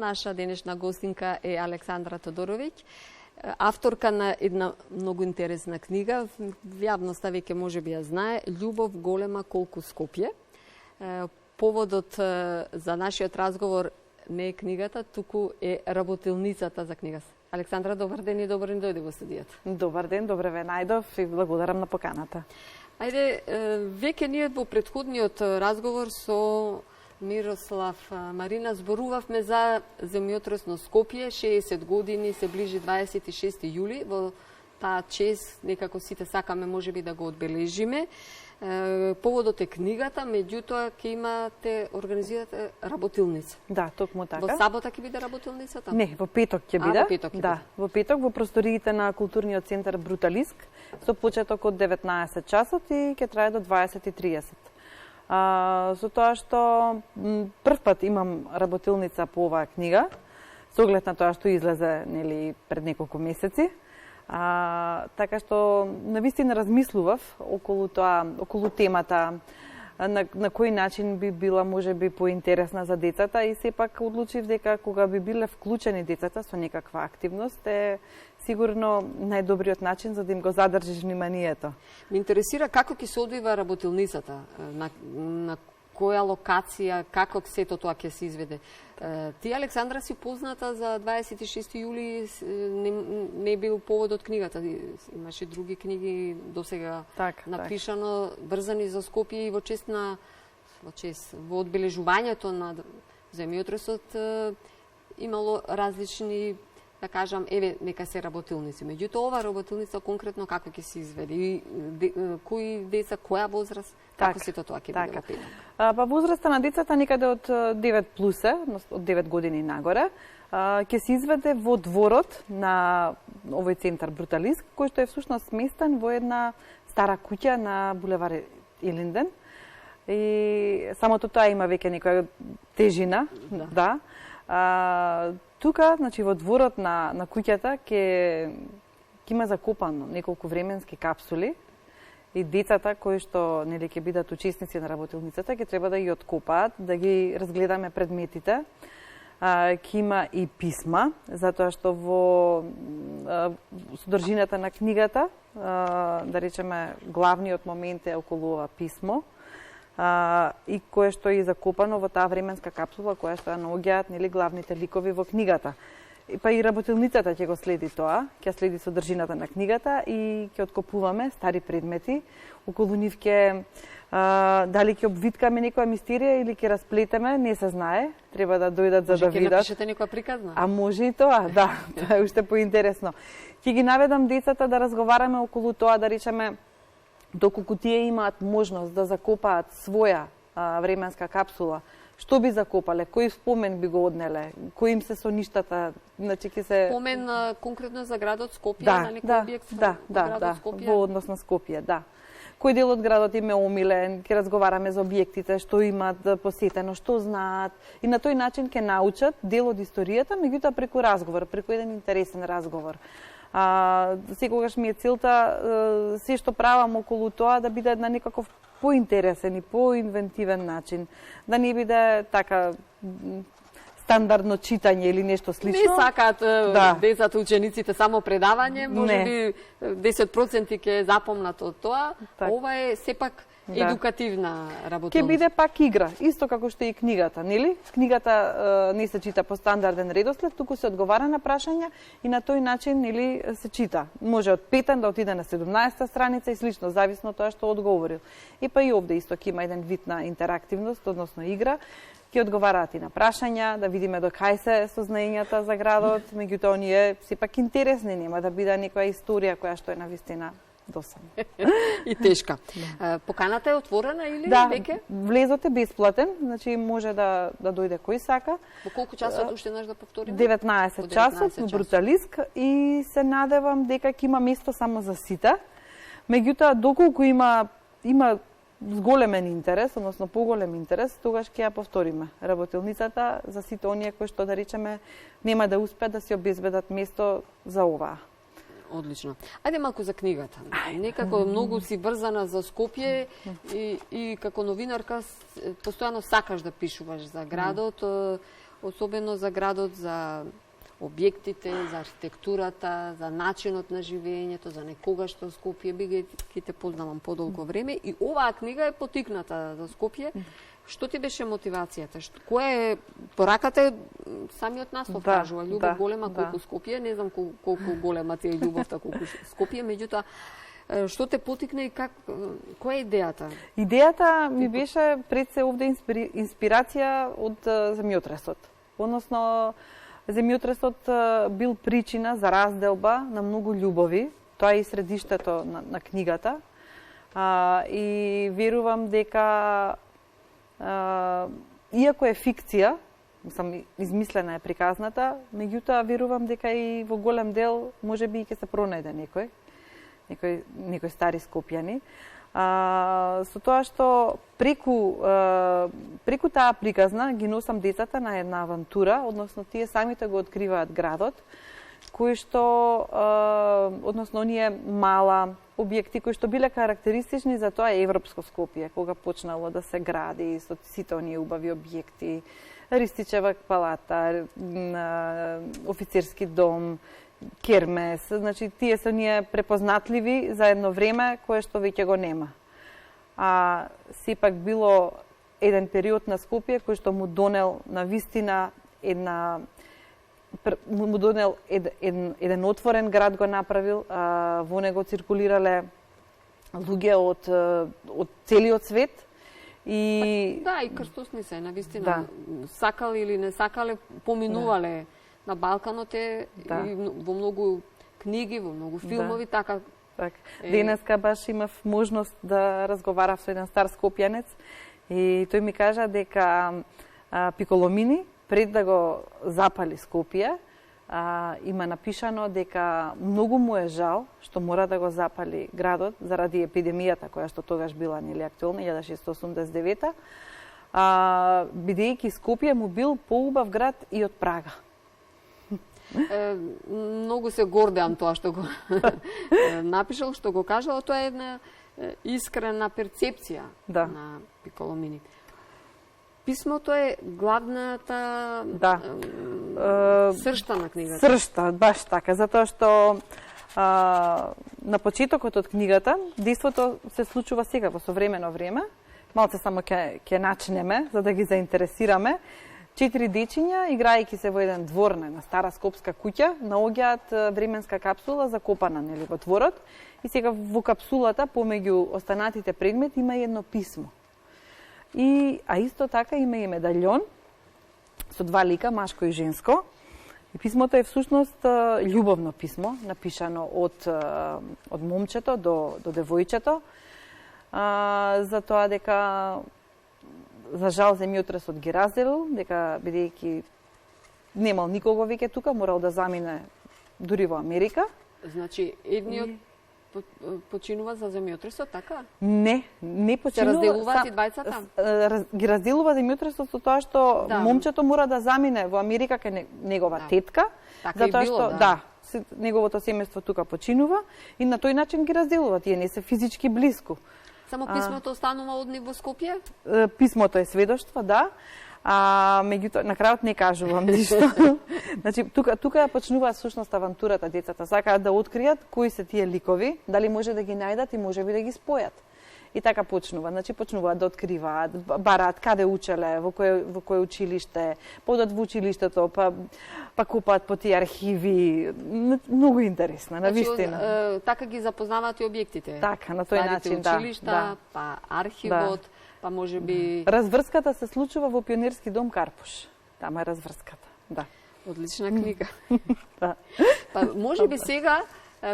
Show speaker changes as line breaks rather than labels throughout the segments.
Наша денешна гостинка е Александра Тодоровиќ, авторка на една многу интересна книга. Јавноста веќе можеби ја знае, Љубов голема колку Скопје. Поводот за нашиот разговор не е книгата, туку е работилницата за книга. Александра, добар ден и добар ден дојде во студијата.
Добар ден, добре ве најдов и благодарам на поканата.
Ајде, веќе ние во претходниот разговор со Мирослав Марина зборувавме за земјотрес на Скопје, 60 години, се ближи 26 јули, во таа чест некако сите сакаме можеби да го одбележиме. Поводот е книгата, меѓутоа ќе имате организирате работилница.
Да, токму така.
Во сабота ќе биде работилницата?
Не, во петок ќе биде.
Во петок ќе
биде. Во петок во просториите на културниот центар Бруталиск, со почеток од 19 часот и ќе трае до 20:30. Со тоа што прв пат имам работилница по оваа книга, со оглед на тоа што излезе пред неколку месеци. Така што навистина размислував околу темата, на кој начин би била можеби поинтересна за децата и сепак одлучив дека кога би биле вклучени децата со некаква активност е сигурно најдобриот начин за да им го задржиш вниманието.
Ме интересира како ќе се одвива работилницата, на која локација, како сето тоа ќе се изведе. Ти, Александра, си позната за 26 јули, не бил повод од книгата. Имаше други книги досега напишано, врзани за Скопје и во чест во одбележувањето на земјотресот имало различни, да кажам, нека се работилници. Меѓутоа, ова работилница конкретно како ќе се изведе? И кои деца, која возраст, како сето тоа ќе биде во петок?
Па возраста на децата некаде од 9 плюсе, од 9 години нагоре, ќе се изведе во дворот на овој центар Бруталиск, кој што е всушност сместен во една стара куќа на булевар Илинден. И самото тоа има веќе некоја тежина, да. Тука, значи во дворот на куќата ќе има закопано неколку временски капсули и децата кои што ќе бидат учесници на работилницата ќе треба да ги откопаат, да ги разгледаме предметите. Ќе има и писма, затоа што во содржината на книгата, да речеме, главниот момент е околу ова писмо, и кое што е закопано во таа временска капсула која што ја наоѓаат главните ликови во книгата. Па и работилницата ќе го следи тоа, ќе следи содржината на книгата и ќе откопуваме стари предмети. Околу нив ќе дали ќе обвиткаме некоја мистерија или ќе расплетеме, не се знае. Треба да дојдат за да видат.
Ќе напишете некоја приказна?
А може и тоа, да. Тоа е уште поинтересно. Ќе ги наведам децата да разговараме околу тоа, да речеме, доколку тие имаат можност да закопаат своја временска капсула, што би закопале, кој спомен би го однеле, кои им се соништата, значи ќе се
спомен конкретно за градот Скопје, на некој објект
градот Скопје? Во однос на Скопје, да. Кој дел од градот им е омилен, ќе разговараме за објектите, што имаат посетено, што знаат и на тој начин ќе научат дел од историјата, меѓутоа преку разговор, преку еден интересен разговор. Секогаш ми е целта се што правам околу тоа да биде на некаков поинтересен и поинвентивен начин, да не биде така стандардно читање или нешто слично.
Не сакаат децата, учениците само предавање, можеби 10% ќе запомнат од тоа. Ова е сепак едукативна работилница.
Ќе биде пак игра, исто како што и книгата, нели? Книгата не се чита по стандарден редослед, туку се одговара на прашања и на тој начин, нели, се чита. Може од 5 да отиде на 17-та страница и слично, зависно тоа што одговорил. И па и овде исто ќе има еден вид на интерактивност, односно игра. Ќе одговараат и на прашања, да видиме до кај се сознаењата за градот, меѓутоа оние сепак интересни, нема да биде некоја историја која што е навистина досадна.
И тешка. Поканата е отворена или веќе?
Да, влезот е бесплатен, значи може да дојде кој сака.
Во колку часот уште наш да повториме?
19 часот во Бруталиск и се надевам дека ќе има место само за сите. Меѓутоа, доколку има зголемен интерес, односно поголем интерес, тогаш ќе ја повториме работилницата за сите оние кои што, да речеме, нема да успеат да се обезбедат место за оваа.
Одлично. Ајде малку за книгата. Некако многу си врзана за Скопје и како новинарка постојано сакаш да пишуваш за градот. особено за градот, за објектите, за архитектурата, за начинот на живеењето, за некогашто Скопје, бидејќи те познавам подолго време. И оваа книга е потикната за Скопје. Што ти беше мотивацијата? Која е пораката е самиот наслов кажува, љубов голема колку Скопје, не знам колку голема ти е љубовта колку Скопје, меѓутоа што те потикне и која е идејата?
Идејата ми беше пред се овде инспирација од земјотресот. Односно, земјотресот бил причина за разделба на многу љубови. Тоа е и средиштето на книгата. И верувам дека, иако е фикција, измислена е приказната, меѓутоа верувам дека и во голем дел можеби и ќе се пронајде некој стари скопјани. Со тоа што преку таа приказна ги носам децата на една авантура, односно тие самите го откриваат градот, кој што, односно оние мала објекти кои што биле карактеристични за тоа европско Скопје, кога почнало да се гради со сите оние убави објекти, Ристичева палата, офицерски дом, кермес, значи тие се ние препознатливи за едно време кое што веќе го нема. А сепак било еден период на Скопје кој што му донел на вистина еден отворен град го направил, во него циркулирале луѓе од целиот свет. И
и крстосни се, на вистина, сакале или не сакале, поминувале на Балканот и во многу книги, во многу филмови, така.
Денеска баш имав можност да разговарав со еден стар скопјанец и тој ми кажа дека Пиколомини, пред да го запали Скопје, има напишано дека многу му е жал што мора да го запали градот заради епидемијата која што тогаш била нели актуелна 1689, бидејќи Скопје му бил поубав град и од Прага.
Многу се гордеам тоа што го напишал, што го кажал, тоа е една искрена перцепција на Пиколомини. Писмото е главната сршта на книгата.
Сршта, баш така, затоа што на почетокот од книгата действото се случува сега во современо време. Малце само ќе начнеме за да ги заинтересираме. 4 дечиња, играјќи се во еден двор на стара скопска куќа, наоѓаат временска капсула закопана нели во дворот и сега во капсулата помеѓу останатите предмети има едно писмо. А исто така има и медальон со 2 лика, машко и женско. И писмото е всушност љубовно писмо, напишано од момчето до девојчето, за тоа дека за жал земјотресот ги разделил, дека бидејќи немал никого веќе тука, морал да замине дури во Америка.
Значи, едниот починува за земјотресот, така?
Не починува.
Се разделуваат и двајцата?
Ги разделува земјотресот со тоа што момчето мора да замине во Америка кај негова тетка, затоа што неговото семејство тука починува и на тој начин ги разделува, тие не се физички блиску.
Само писмото останува од нив во Скопје?
Писмото е сведоштво, меѓутоа на крајот не кажувам ништо. Значи тука почнува всушност авантурата, децата сакаат да откријат кои се тие ликови, дали може да ги најдат и можеби да ги спојат. И така почнува, значи почнуваат да откриваат, бараат каде учеле, во кое училиште, подат во училиштето, па купаат по тие архиви, многу интересно, на вистина.
Така ги запознаваат и објектите.
Така, на тој начин,
училишта, па архивот, па можеби
разврската се случува во Пионерски дом Карпуш. Тама е разврската.
Одлична книга. Па можеби сега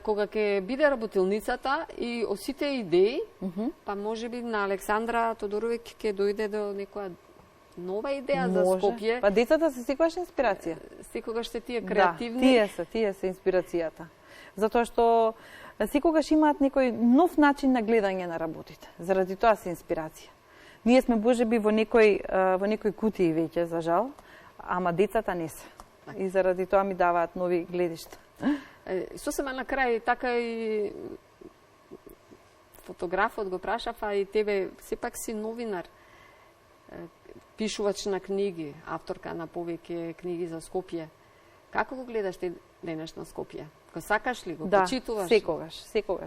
кога ќе биде работилницата и сите идеи, па можеби на Александра Тодоровиќ ќе дојде до некоја нова идеја за Скопје.
Па децата се секогаш инспирација.
Секогаш се тие креативни.
Тие се инспирацијата. Затоа што секогаш имаат некој нов начин на гледање на работите. Заради тоа се инспирација. Ние сме можеби во некој кутии веќе, за жал, ама децата не се. И заради тоа ми даваат нови гледишта.
Сосема на крај, така и фотографот го прашав, а и тебе, сепак си новинар. пишувач на книги, авторка на повеќе книги за Скопје. Како го гледаш ти денеш на Скопје? Го сакаш ли го? Почитуваш?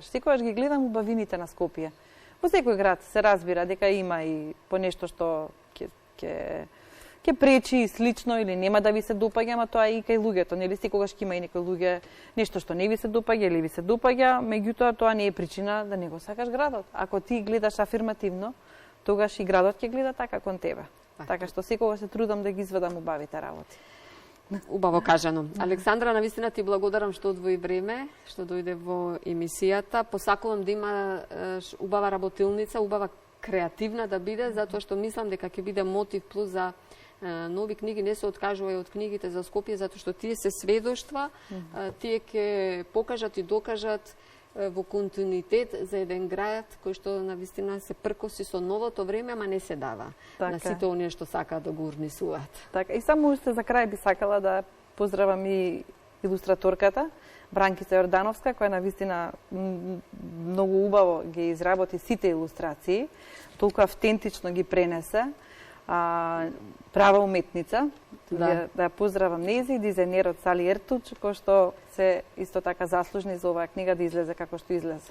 Секогаш ги гледам убавините на Скопје. Во секој град се разбира дека има и по нешто што ќе пречи и слично или нема да ви се допаѓа, ама тоа и кај луѓето, нели секогаш ќе има и некои луѓе нешто што не ви се допаѓа или ви се допаѓа, меѓутоа тоа не е причина да не го сакаш градот. Ако ти гледаш афирмативно, тогаш и градот ќе гледа така кон тебе. Така што секогаш се трудам да ги извадам убавите работи.
Убаво кажано. Александра, навистина ти благодарам што одвои време, што дојде во емисијата. Посакувам да имаш убава работилница, убава креативна да биде, затоа што мислам дека ќе биде мотив плюс за нови книги. Не се откажувај од книгите за Скопје, затоа што тие се сведоштва, тие ќе покажат и докажат во континуитет за еден град кој што навистина се пркоси со новото време, ама не се дава на сите оние што сакаат да го урнисуваат.
Така, и само уште за крај би сакала да поздравам и илустраторката Бранкица Јордановска, која навистина многу убаво ги изработи сите илустрации, толку автентично ги пренесе. Права уметница, да поздравам нејзи, дизајнерот Сали Ертуч, кој што се исто така заслужни за оваа книга да излезе како што излезе.